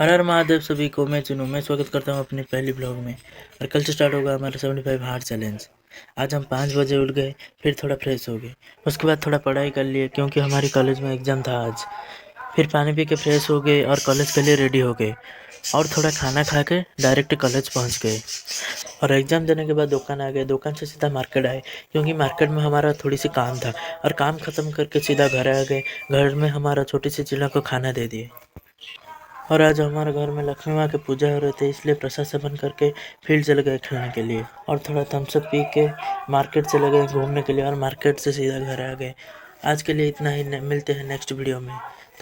हर हर महादेव सभी को। मैं चुनूँ मैं स्वागत करता हूँ अपनी पहली ब्लॉग में। और कल से स्टार्ट होगा हमारा 75 हार्ड चैलेंज। आज हम 5 बजे उठ गए, फिर थोड़ा फ्रेश हो गए, उसके बाद थोड़ा पढ़ाई कर लिए क्योंकि हमारी कॉलेज में एग्ज़ाम था आज। फिर पानी पी के फ्रेश हो गए और कॉलेज के लिए रेडी हो गए और थोड़ा खाना खा के डायरेक्ट कॉलेज पहुँच गए। और एग्ज़ाम देने के बाद दुकान आ गए, दुकान से सीधा मार्केट आए क्योंकि मार्केट में हमारा थोड़ी सी काम था। और काम ख़त्म करके सीधा घर आ गए। घर में हमारा छोटी सी चिल्ला को खाना दे दिए। और आज हमारे घर में लक्ष्मी माँ की पूजा हो रही थी, इसलिए प्रसाद सेवन करके फील्ड चले गए खेलने के लिए। और थोड़ा थम्स अप पी के मार्केट चले गए घूमने के लिए और मार्केट से सीधा घर आ गए। आज के लिए इतना ही, मिलते हैं नेक्स्ट वीडियो में।